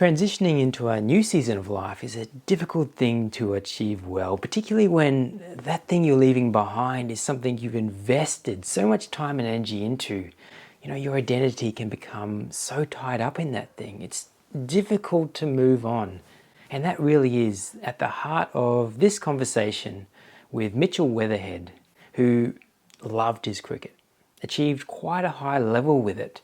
Transitioning into a new season of life is a difficult thing to achieve well, particularly when that thing you're leaving behind is something you've invested so much time and energy into. Your identity can become so tied up in that thing. It's difficult to move on. And that really is at the heart of this conversation with Mitchell Weatherhead, who loved his cricket, achieved quite a high level with it,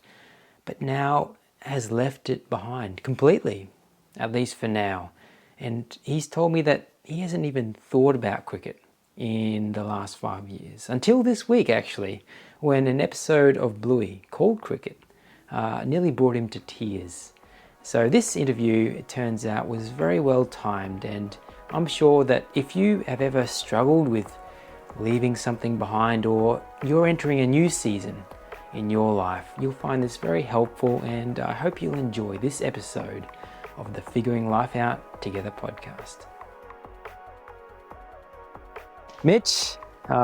but now has left it behind completely, at least for now. And he's told me that he hasn't even thought about cricket in the last 5 years. Until this week, actually, when an episode of Bluey called cricket nearly brought him to tears. So this interview, it turns out, was very well timed, and I'm sure that if you have ever struggled with leaving something behind, or you're entering a new season in your life, you'll find this very helpful, and I hope you'll enjoy this episode of the Figuring Life Out Together podcast. Mitch,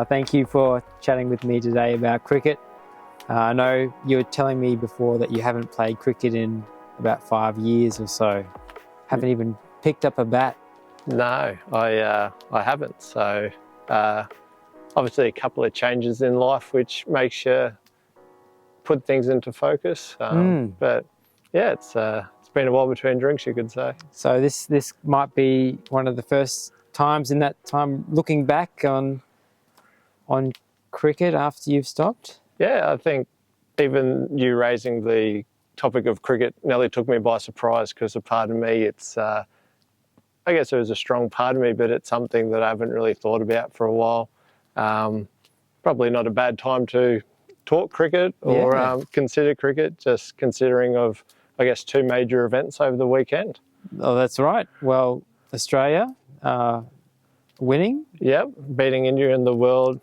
thank you for chatting with me today about cricket. I know you were telling me before that you haven't played cricket in about 5 years or so. Haven't even picked up a bat. No, I haven't. So obviously a couple of changes in life which makes you put things into focus. But yeah, it's been a while between drinks, you could say. So this might be one of the first times in that time looking back on cricket after you've stopped? Yeah, I think even you raising the topic of cricket nearly took me by surprise, because a part of me, it's I guess it was a strong part of me, but it's something that I haven't really thought about for a while. Probably not a bad time to talk cricket or consider cricket, just considering of, I guess, two major events over the weekend. Oh, that's right. Well, Australia winning. Yep, beating India in the World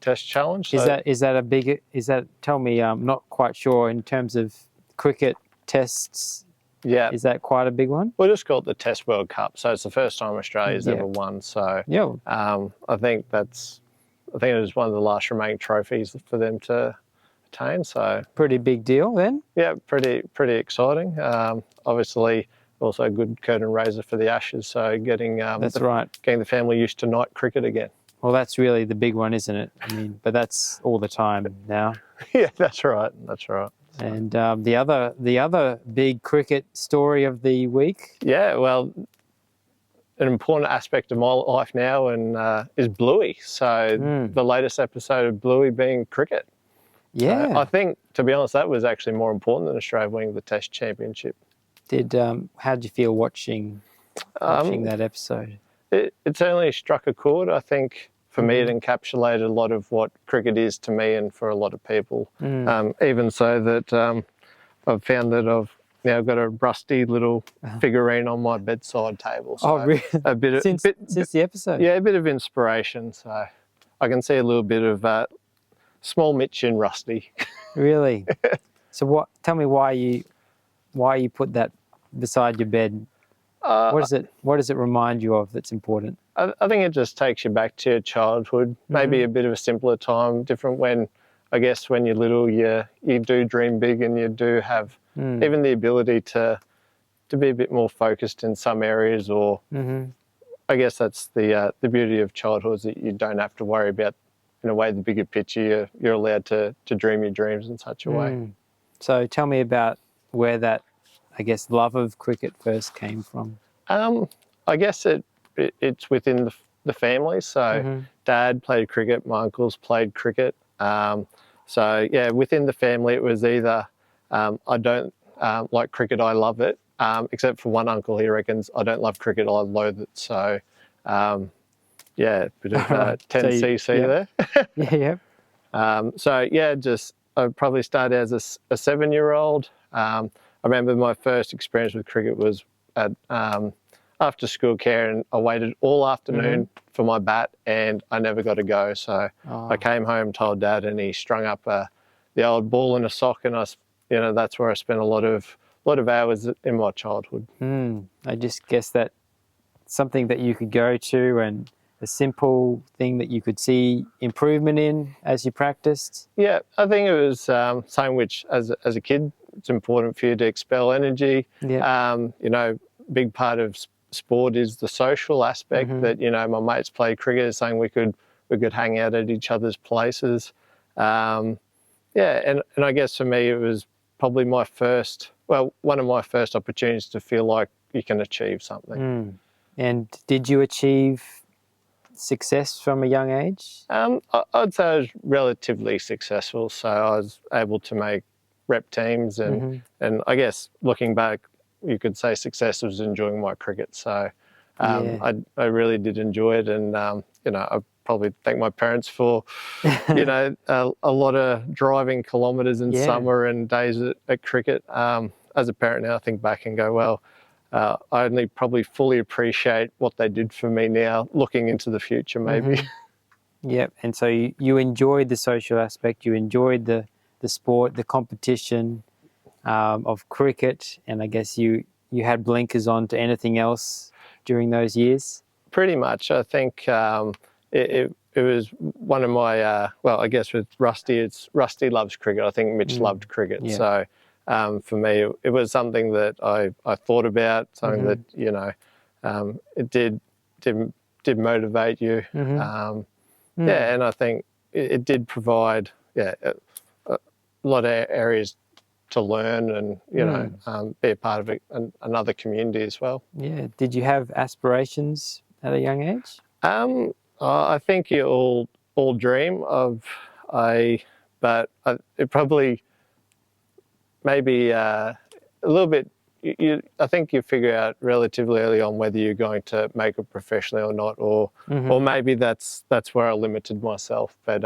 Test Challenge. So Is that tell me, I'm not quite sure in terms of cricket tests. Yeah. Is that quite a big one? We'll just call it the Test World Cup. So it's the first time Australia's ever won. So I think it was one of the last remaining trophies for them to attain. So pretty big deal then. Yeah, pretty exciting. Obviously, also a good curtain raiser for the Ashes. So getting getting the family used to night cricket again. Well, that's really the big one, isn't it? I mean, but that's all the time now. Yeah, that's right. That's right. And the other big cricket story of the week. Yeah, well, an important aspect of my life now is Bluey. So the latest episode of Bluey being cricket. Yeah. So I think, to be honest, that was actually more important than Australia winning the Test Championship. How did you feel watching that episode? It certainly struck a chord. I think for me it encapsulated a lot of what cricket is to me and for a lot of people. Even so that I've found that I've now got a rusty little figurine on my bedside table. So really? A bit since the episode? Yeah, a bit of inspiration. So I can see a little bit of small Mitch in rusty. Really? So tell me why you put that beside your bed. What does it remind you of that's important? I think it just takes you back to your childhood, maybe a bit of a simpler time, different when you're little, you do dream big and you do have even the ability to be a bit more focused in some areas, or I guess that's the beauty of childhood, is that you don't have to worry about, in a way, the bigger picture. You're allowed to dream your dreams in such a way. So tell me about where that, I guess, love of cricket first came from. I guess it's within the family. So Dad played cricket, my uncles played cricket. So yeah, within the family it was either I don't like cricket, I love it, except for one uncle, he reckons I don't love cricket, I loathe it. So yeah, bit of Tennessee there. So yeah, I probably started as a 7-year-old. I remember my first experience with cricket was at after school care, and I waited all afternoon for my bat and I never got to go. So I came home, told Dad, and he strung up the old ball in a sock, and that's where I spent a lot of hours in my childhood. I just guess that something that you could go to, and a simple thing that you could see improvement in as you practiced. Yeah, I think it was something which, as a kid, it's important for you to expel energy. Yeah. You know, big part of sport is the social aspect that, you know, my mates play cricket, saying we could hang out at each other's places. Yeah, and I guess for me it was probably one of my first opportunities to feel like you can achieve something. And did you achieve success from a young age? I'd say I was relatively successful, so I was able to make rep teams, and I guess looking back, you could say success was enjoying my cricket. So I really did enjoy it, and you know, I probably thank my parents for you know a lot of driving kilometres in summer and days at cricket. As a parent now, I think back and go, well, I only probably fully appreciate what they did for me now, looking into the future, maybe. Yep. And so you enjoyed the social aspect, you enjoyed the sport, the competition of cricket, and I guess you had blinkers on to anything else during those years? Pretty much. I think it was one of my, well, I guess with Rusty, Rusty loves cricket. I think Mitch loved cricket. Yeah. So for me, it was something that I thought about, something that, you know, it did motivate you. Yeah, and I think it did provide, a lot of areas to learn and, you know, be a part of another community as well. Yeah. Did you have aspirations at a young age? I think you all dream of but it probably maybe a little bit. I think you figure out relatively early on whether you're going to make it professionally or not, or maybe that's where I limited myself. But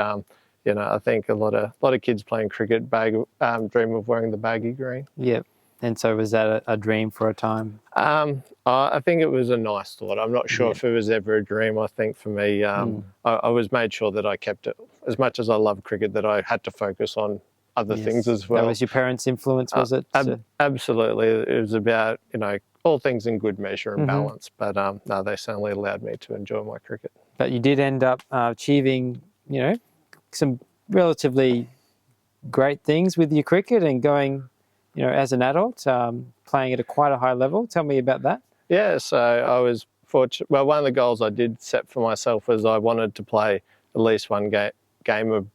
you know, I think a lot of kids playing cricket dream of wearing the baggy green. Yep. And so was that a dream for a time? I think it was a nice thought. I'm not sure if it was ever a dream. I think for me, I was made sure that I kept it, as much as I love cricket, that I had to focus on other things as well. That was your parents' influence, was it? Absolutely. It was about, you know, all things in good measure and balance. But no, they certainly allowed me to enjoy my cricket. But you did end up achieving, you know, some relatively great things with your cricket and going, you know, as an adult, playing at quite a high level. Tell me about that. Yeah, so I was fortunate. Well, one of the goals I did set for myself was I wanted to play at least one game of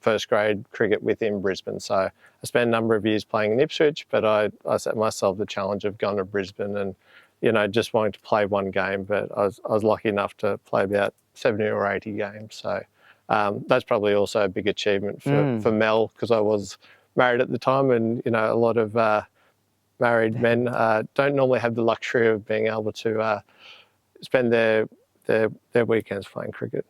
first grade cricket within Brisbane. So I spent a number of years playing in Ipswich, but I set myself the challenge of going to Brisbane and, you know, just wanting to play one game. But I was lucky enough to play about 70 or 80 games. So that's probably also a big achievement for Mel, because I was married at the time, and, you know, a lot of married men don't normally have the luxury of being able to spend their weekends playing cricket.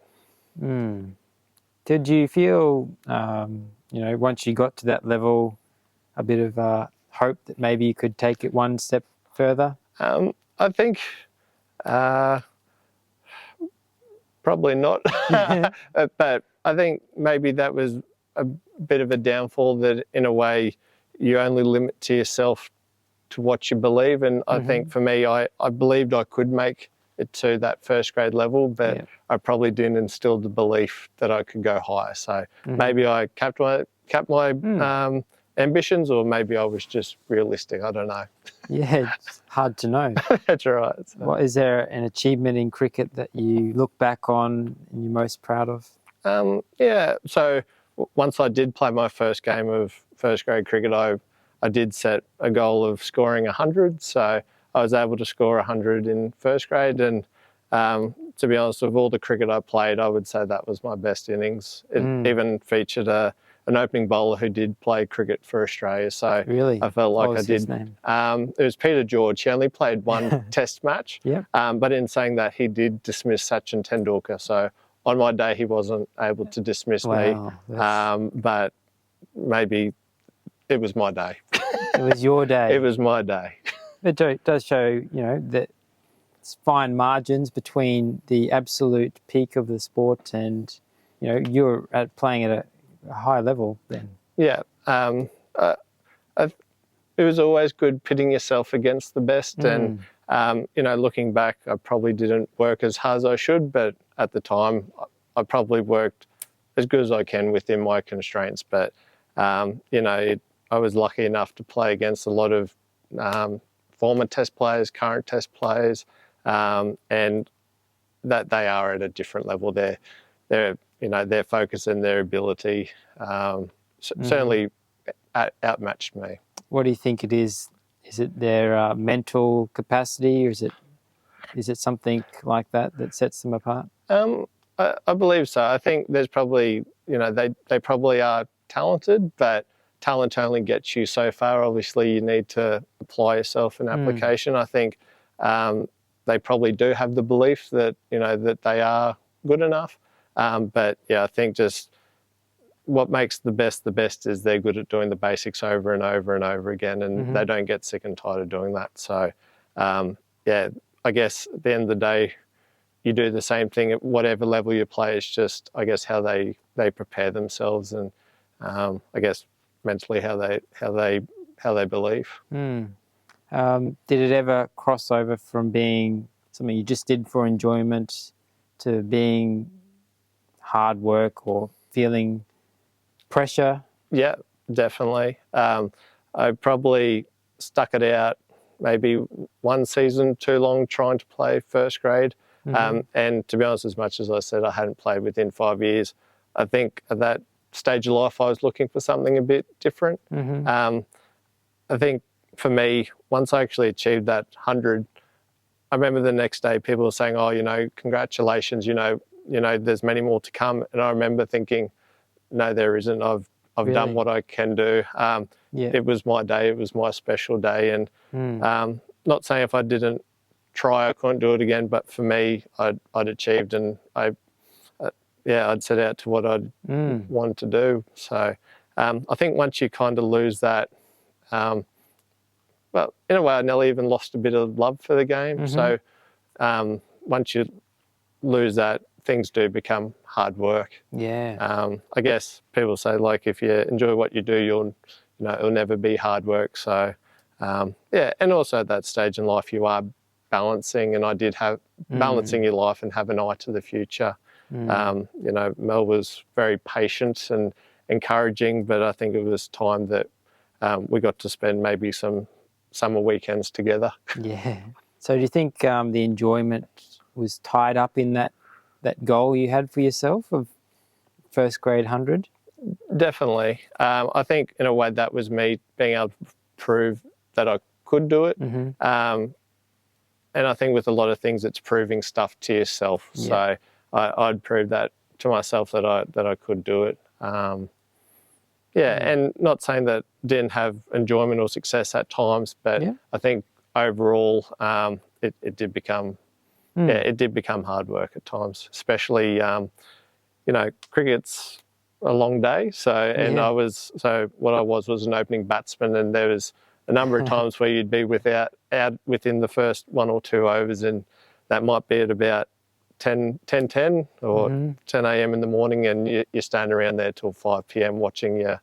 Did you feel, you know, once you got to that level, a bit of hope that maybe you could take it one step further? I think probably not, but I think maybe that was a bit of a downfall, that in a way you only limit to yourself to what you believe. And I think for me, I believed I could make it to that first grade level, but I probably didn't instill the belief that I could go higher. So maybe I capped my ambitions, or maybe I was just realistic. I don't know. Yeah, it's hard to know. That's right. So. What, is there an achievement in cricket that you look back on and you're most proud of? Yeah, so once I did play my first game of first grade cricket, I did set a goal of scoring 100. So I was able to score 100 in first grade, and to be honest, of all the cricket I played, I would say that was my best innings. It even featured an opening bowler who did play cricket for Australia. So really? I felt like what was I did. His name? It was Peter George. He only played one test match. Yeah. But in saying that, he did dismiss Sachin Tendulkar. So on my day, he wasn't able to dismiss me. But maybe it was my day. It was your day. It was my day. It does show, you know, that it's fine margins between the absolute peak of the sport and, you know, you're playing at a high level then. Yeah. It was always good pitting yourself against the best. And, you know, looking back, I probably didn't work as hard as I should, but at the time I probably worked as good as I can within my constraints. But, you know, I was lucky enough to play against a lot of former Test players, current Test players, and that they are at a different level. They're their focus and their ability certainly outmatched me. What do you think it is? Is it their mental capacity, or is it something like that sets them apart? I believe so. I think there's probably, they probably are talented, but talent only gets you so far. Obviously, you need to apply yourself in application. I think they probably do have the belief that, that they are good enough. But yeah, I think just what makes the best is they're good at doing the basics over and over and over again, and they don't get sick and tired of doing that. So, yeah, I guess at the end of the day, you do the same thing at whatever level you play. It's just, I guess, how they prepare themselves, and I guess mentally how they believe. Did it ever cross over from being something you just did for enjoyment to being hard work or feeling pressure? Yeah, definitely. I probably stuck it out maybe one season too long trying to play first grade. And to be honest, as much as I said I hadn't played within 5 years, I think at that stage of life I was looking for something a bit different. I think for me, once I actually achieved that 100, I remember the next day people were saying, "Oh, congratulations, there's many more to come." And I remember thinking, "No, there isn't. I've Really? done what I can do." It was my day. It was my special day. And not saying if I didn't try, I couldn't do it again. But for me, I'd achieved, and I'd set out to what I'd wanted to do. So I think once you kind of lose that, well, in a way, I nearly even lost a bit of love for the game. So once you lose that, things do become hard work. Yeah. I guess people say, like, if you enjoy what you do, it'll never be hard work. So and also at that stage in life, you are balancing, and I did have balancing your life and have an eye to the future. Mel was very patient and encouraging, but I think it was time that we got to spend maybe some summer weekends together. Yeah. So do you think the enjoyment was tied up in that goal you had for yourself of first grade 100? Definitely. I think in a way that was me being able to prove that I could do it. And I think with a lot of things, it's proving stuff to yourself. Yeah. So I'd prove that to myself that I could do it. And not saying that didn't have enjoyment or success at times, but I think overall it did become hard work at times, especially cricket's a long day. So what I was an opening batsman, and there was a number of times where you'd be out within the first 1 or 2 overs, and that might be at about 10 or 10 a.m. in the morning, and you're standing around there till 5 p.m. watching your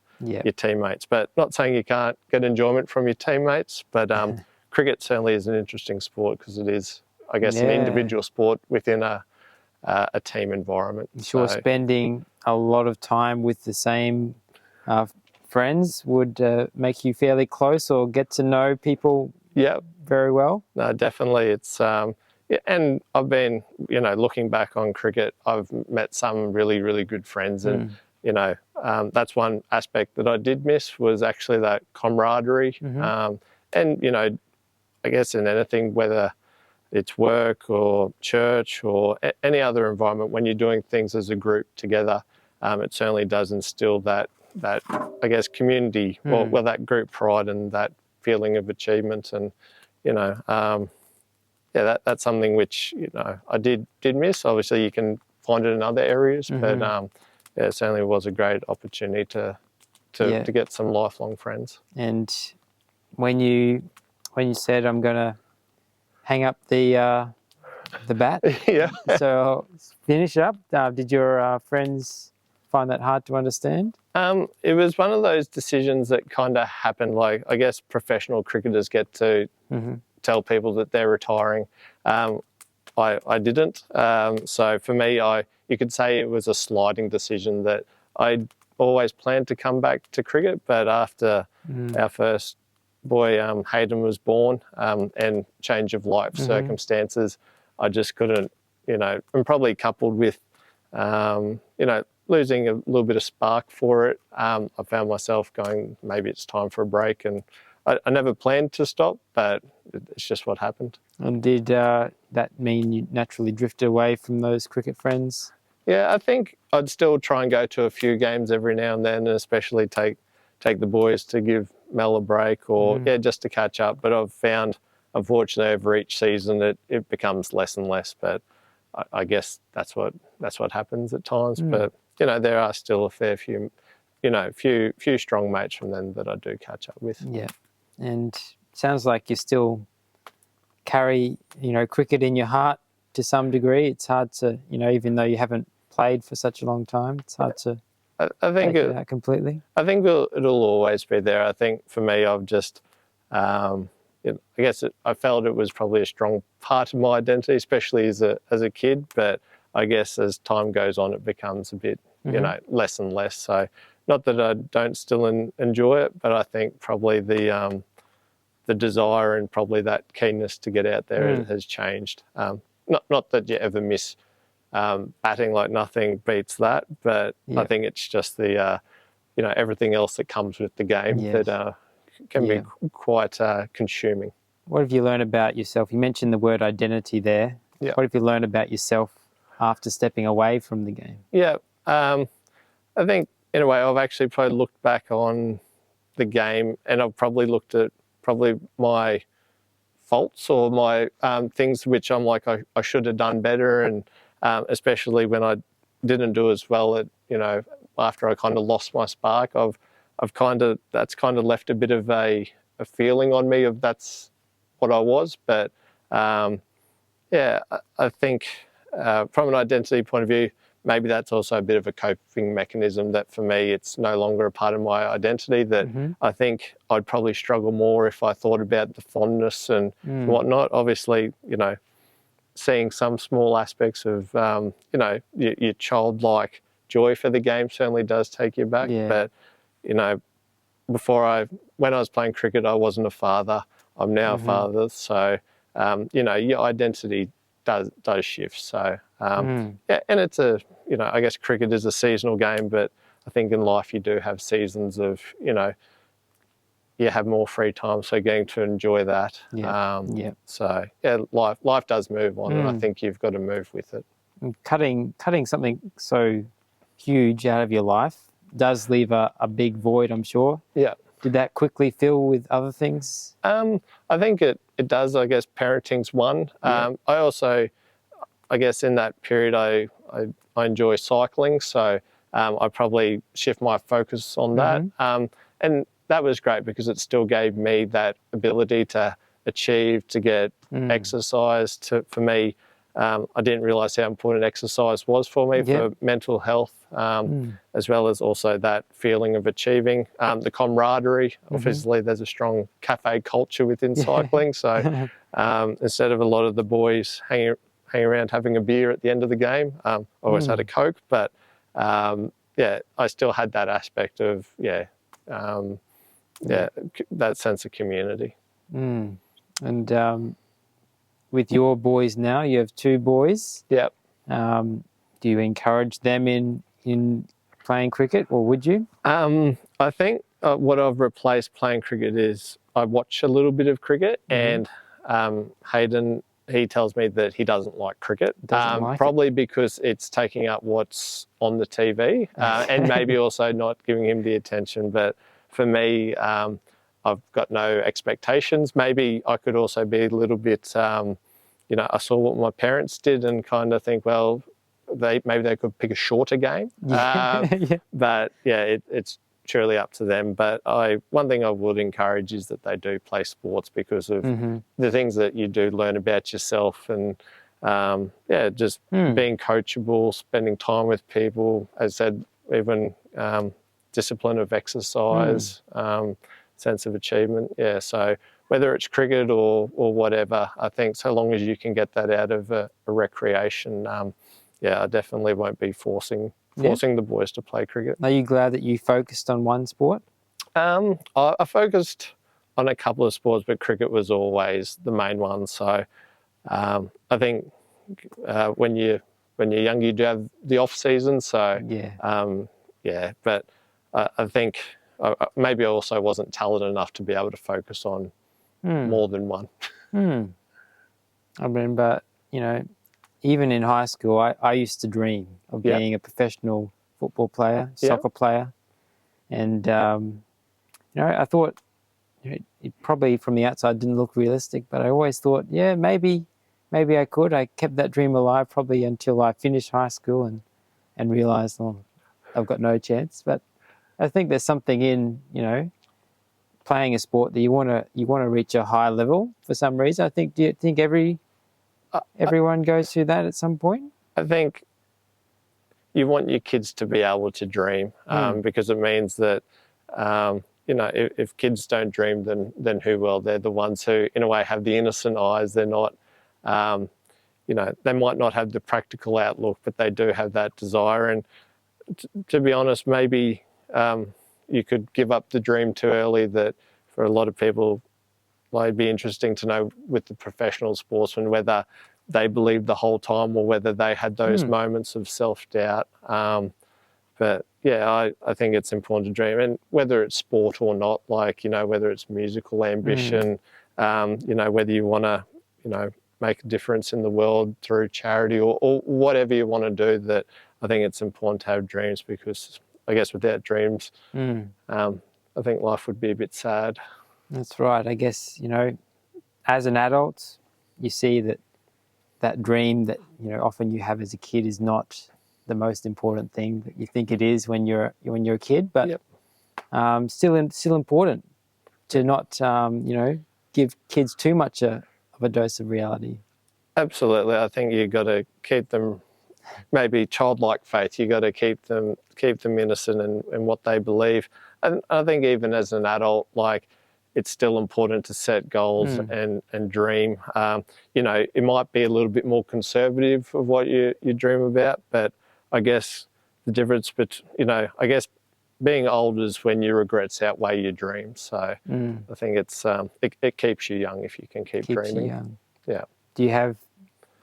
teammates. But not saying you can't get enjoyment from your teammates, but cricket certainly is an interesting sport because it is, I guess, an individual sport within a team environment. Sure, spending a lot of time with the same friends would make you fairly close or get to know people very well? No, definitely. It's and I've been, looking back on cricket, I've met some really, really good friends, and that's one aspect that I did miss was actually that camaraderie. And I guess in anything, whether it's work or church or any other environment, when you're doing things as a group together, it certainly does instill that I guess community, or that group pride and that feeling of achievement. And that's something which I did miss. Obviously, you can find it in other areas, but it certainly was a great opportunity to get some lifelong friends. And when you said, "I'm going to hang up the bat," so finish up. Did your friends find that hard to understand? It was one of those decisions that kind of happened. Like, I guess professional cricketers get to tell people that they're retiring. I didn't. So for me, you could say it was a sliding decision that I always planned to come back to cricket, but after our first boy, Hayden, was born, and change of life circumstances, I just couldn't, and probably coupled with, losing a little bit of spark for it, I found myself going, maybe it's time for a break. And I never planned to stop, but it's just what happened. And did that mean you naturally drifted away from those cricket friends? Yeah, I think I'd still try and go to a few games every now and then, and especially take the boys to give Mel a break, or just to catch up. But I've found, unfortunately, over each season it becomes less and less. But I guess that's what happens at times. But there are still a fair few, few strong mates from them that I do catch up with. Yeah, and sounds like you still carry cricket in your heart to some degree. It's hard to even though you haven't played for such a long time, it's hard to I think take it out completely. I think it'll always be there. I think for me, I've just, I guess I felt it was probably a strong part of my identity, especially as a kid. But I guess as time goes on, it becomes a bit, less and less. So not that I don't still enjoy it, but I think probably the desire and probably that keenness to get out there has changed. Not that you ever miss batting, like nothing beats that, but I think it's just the everything else that comes with the game that can be quite consuming. What have you learned about yourself? You mentioned the word identity there. Yeah. What have you learned about yourself after stepping away from the game? Yeah, I think in a way I've actually probably looked back on the game, and I've probably looked at my faults or my things which I'm like I should have done better, and especially when I didn't do as well at after I kind of lost my spark, that's kind of left a bit of a feeling on me of that's what I was. But I think from an identity point of view, maybe that's also a bit of a coping mechanism that for me it's no longer a part of my identity, that I think I'd probably struggle more if I thought about the fondness and whatnot. Obviously, seeing some small aspects of, your childlike joy for the game certainly does take you back. Yeah. But, when I was playing cricket, I wasn't a father. I'm now a father. So, your identity does shift. So, and it's I guess cricket is a seasonal game, but I think in life you do have seasons of, you have more free time, so getting to enjoy that. So life does move on, and I think you've got to move with it. And cutting something so huge out of your life does leave a big void, I'm sure. Yeah. Did that quickly fill with other things? I think it does. I guess parenting's one. I also, I guess in that period, I enjoy cycling, so I probably shift my focus on that. And that was great because it still gave me that ability to achieve, to get exercise. For me, I didn't realise how important exercise was for me for mental health, as well as also that feeling of achieving. The camaraderie, obviously there's a strong cafe culture within cycling, so instead of a lot of the boys hanging around having a beer at the end of the game, I always had a Coke, but I still had that aspect of that sense of community. And with your boys now, you have 2 boys. Yep. Do you encourage them in playing cricket, or would you? I think what I've replaced playing cricket is I watch a little bit of cricket, and Hayden, he tells me that he doesn't like cricket, probably because it's taking up what's on the TV, and maybe also not giving him the attention. But for me, I've got no expectations. Maybe I could also be a little bit, I saw what my parents did and kind of think, well, maybe they could pick a shorter game. But it's truly up to them. But one thing I would encourage is that they do play sports because of the things that you do learn about yourself, and just being coachable, spending time with people. As I said, even discipline of exercise, sense of achievement. Yeah, so whether it's cricket or whatever, I think so long as you can get that out of a recreation, I definitely won't be forcing forcing the boys to play cricket. Are you glad that you focused on one sport? I focused on a couple of sports, but cricket was always the main one. So I think when you're young, you do have the off season. So but I think maybe I also wasn't talented enough to be able to focus on more than one. I remember, even in high school, I used to dream of being a professional football player, soccer player. And, I thought it probably from the outside didn't look realistic, but I always thought, maybe I could. I kept that dream alive probably until I finished high school and realised, I've got no chance. But I think there's something in, playing a sport that you want to reach a high level for some reason. Do you think everyone goes through that at some point? I think you want your kids to be able to dream because it means that, if kids don't dream, then who will? They're the ones who, in a way, have the innocent eyes. They're not, they might not have the practical outlook, but they do have that desire. And to be honest, maybe you could give up the dream too early. That for a lot of people, it'd be interesting to know with the professional sportsmen whether they believed the whole time or whether they had those moments of self-doubt. But I think it's important to dream, and whether it's sport or not, whether it's musical ambition, whether you want to, make a difference in the world through charity or whatever you want to do, that I think it's important to have dreams, because I guess without dreams, I think life would be a bit sad. That's right. I guess, as an adult, you see that dream that, often you have as a kid is not the most important thing that you think it is when you're a kid, but still important to not, give kids too much of a dose of reality. Absolutely. I think you've got to keep them maybe childlike faith. You've got to keep them innocent in what they believe. And I think even as an adult, it's still important to set goals and dream. It might be a little bit more conservative of what you dream about, but I guess the difference between, I guess being old is when your regrets outweigh your dreams. So I think it keeps you young if you can keep dreaming. You young. Yeah. Do you have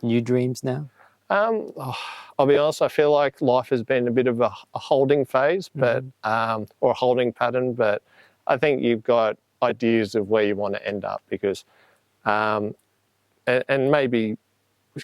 new dreams now? I'll be honest, I feel like life has been a bit of a holding phase, but or a holding pattern, but I think you've got ideas of where you want to end up, because and maybe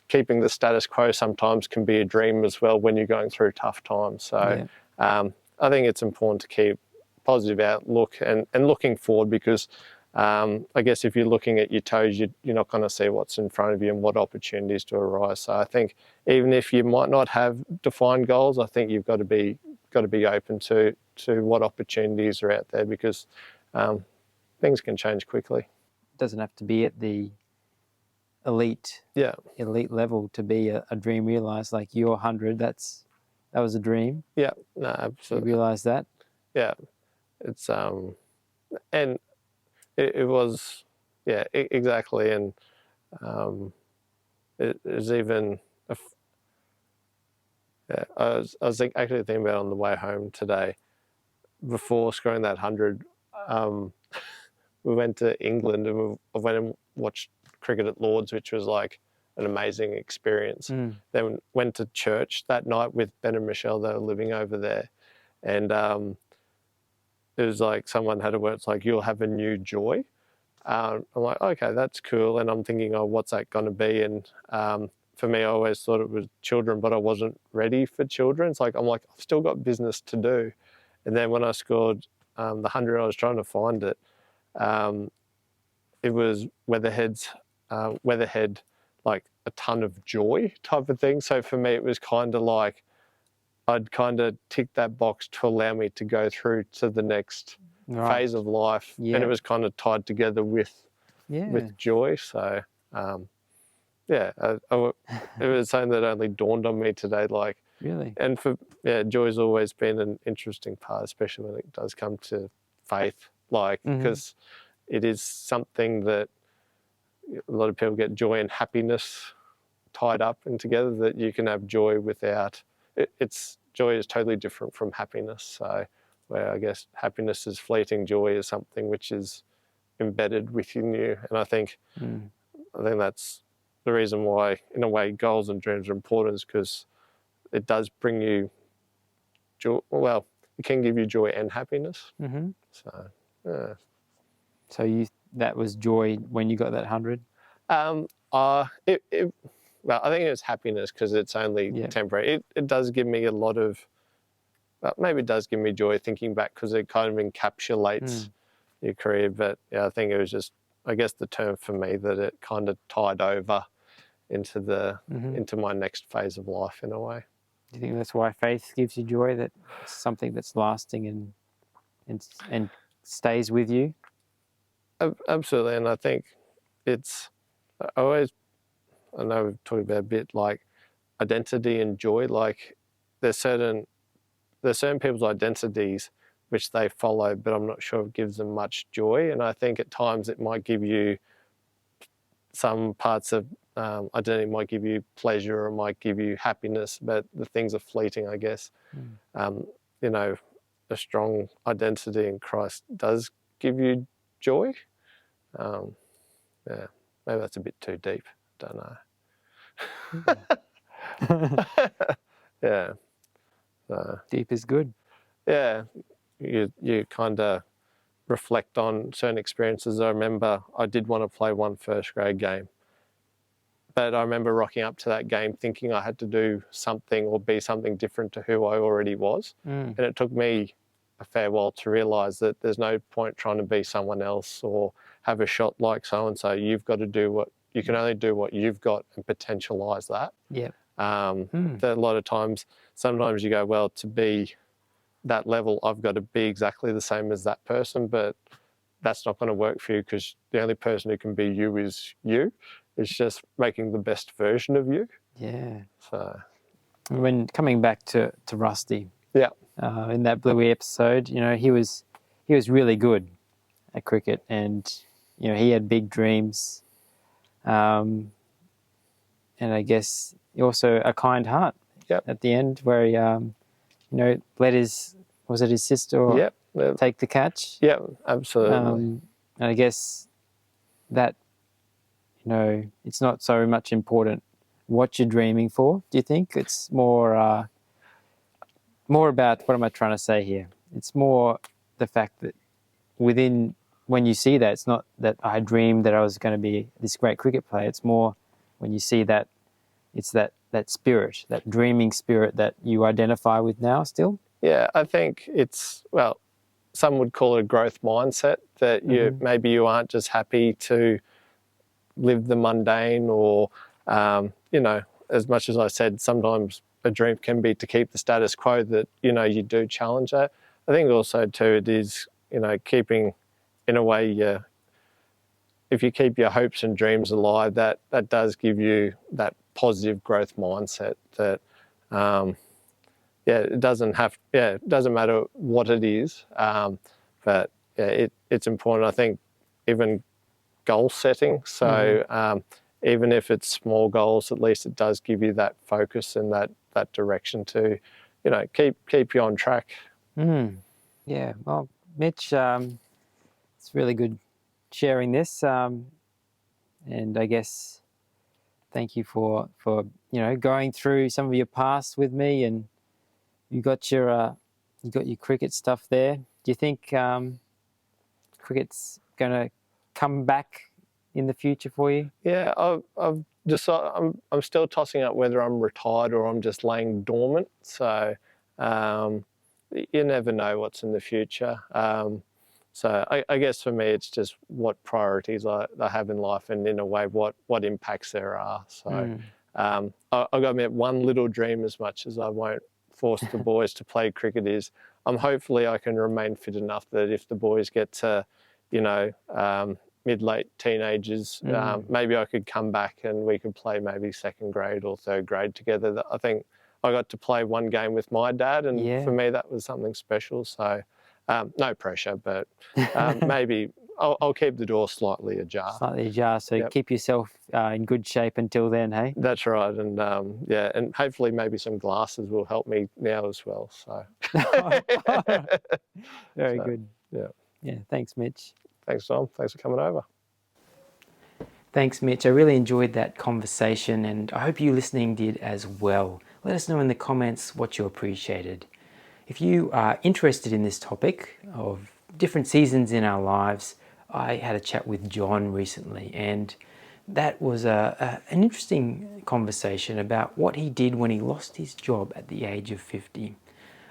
keeping the status quo sometimes can be a dream as well when you're going through tough times. So I think it's important to keep positive outlook and looking forward, because I guess if you're looking at your toes, you're not going to see what's in front of you and what opportunities to arise. So I think even if you might not have defined goals, I think you've got to be open to what opportunities are out there, because things can change quickly. It doesn't have to be at the elite level to be a dream realised. Like your 100, that was a dream. Yeah, no, absolutely. You realise that? Yeah, it's and it was, exactly, and it was even. I was actually thinking about it on the way home today. Before scoring that 100, we went to England and I went and watched cricket at Lord's, which was like an amazing experience. Then went to church that night with Ben and Michelle. They were living over there, and it was like someone had a word. It's like, you'll have a new joy. I'm like, okay, that's cool. And I'm thinking, what's that going to be? And for me, I always thought it was children, but I wasn't ready for children. It's like, I've still got business to do. And then when I scored the 100, I was trying to find it. It was Weatherhead, like a ton of joy type of thing. So for me, it was kind of like I'd kind of tick that box to allow me to go through to the next phase of life. And it was kind of tied together with joy. So, it was something that only dawned on me today. Really? And joy's always been an interesting part, especially when it does come to faith, because it is something that a lot of people get joy and happiness tied up and together, that you can have joy without it's joy is totally different from happiness. So where I guess happiness is fleeting, joy is something which is embedded within you. And I think that's the reason why, in a way, goals and dreams are important, is because it does bring you joy. Well, it can give you joy and happiness. So, yeah. So that was joy when you got that 100? Well, I think it was happiness because it's only temporary. It does give me a lot of, maybe it does give me joy thinking back because it kind of encapsulates your career. But yeah, I think it was just, I guess, the term for me that it kind of tied over into into my next phase of life in a way. Do you think that's why faith gives you joy? That it's something that's lasting and stays with you? Absolutely, and I think it's I know we've talked about a bit like identity and joy. Like there's certain people's identities which they follow, but I'm not sure it gives them much joy. And I think at times it might give you some parts of identity might give you pleasure or might give you happiness, but the things are fleeting, I guess. You know, a strong identity in Christ does give you joy. Yeah, maybe that's a bit too deep. Don't know. Yeah. Deep is good. Yeah, you kind of reflect on certain experiences. I remember I did want to play one first grade game, but I remember rocking up to that game thinking I had to do something or be something different to who I already was. And it took me a fair while to realise that there's no point trying to be someone else or have a shot like so-and-so. You've got to do you can only do what you've got and potentialise that. Yeah. That a lot of times, sometimes you go, well, to be that level, I've got to be exactly the same as that person, but that's not going to work for you because the only person who can be you is you. It's just making the best version of you. Yeah. So, when coming back to Rusty, in that Bluey episode, you know, he was really good at cricket, and you know he had big dreams, and I guess also a kind heart. At the end, where he, you know, let his sister take the catch. Yeah, absolutely. And I guess that, you know, it's not so much important what you're dreaming for. Do you think it's more about, what am I trying to say here? It's more the fact that when you see that, it's not that I dreamed that I was going to be this great cricket player. It's more when you see that, it's that spirit, that dreaming spirit that you identify with now still. Yeah, I think it's, well, some would call it a growth mindset, that maybe you aren't just happy to live the mundane or, you know, as much as I said, sometimes a dream can be to keep the status quo, that, you know, you do challenge that. I think also too, it is, you know, keeping, in a way, if you keep your hopes and dreams alive, that does give you that positive growth mindset that, it doesn't matter what it is, but yeah, it's important. I think even goal setting. So even if it's small goals, at least it does give you that focus and that direction to, you know, keep you on track. Yeah. Well, Mitch, it's really good sharing this, and I guess thank you for you know, going through some of your past with me, and you got your cricket stuff there. Do you think cricket's going to come back in the future for you? Yeah, I've decided I'm still tossing up whether I'm retired or I'm just laying dormant. So you never know what's in the future. So I guess for me, it's just what priorities I have in life, and in a way, what impacts there are. So I've got to admit, one little dream, as much as I won't force the boys to play cricket, is hopefully I can remain fit enough that if the boys get to, you know, mid-late teenagers, maybe I could come back and we could play maybe second grade or third grade together. I think I got to play one game with my dad, and for me that was something special. So no pressure, but maybe I'll keep the door slightly ajar. Slightly ajar, so Yep. keep yourself in good shape until then, hey? That's right, and and hopefully maybe some glasses will help me now as well. So Very So, good. yeah, Yeah, thanks, Mitch. thanks, Tom. Thanks for coming over. Thanks, Mitch. I really enjoyed that conversation, and I hope you listening did as well. Let us know in the comments what you appreciated. If you are interested in this topic of different seasons in our lives, I had a chat with John recently, and that was an interesting conversation about what he did when he lost his job at the age of 50.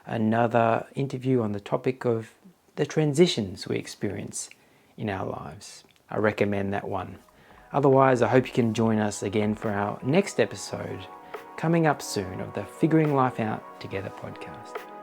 Another interview on the topic of the transitions we experience in our lives. I recommend that one. Otherwise, I hope you can join us again for our next episode coming up soon of the Figuring Life Out Together podcast.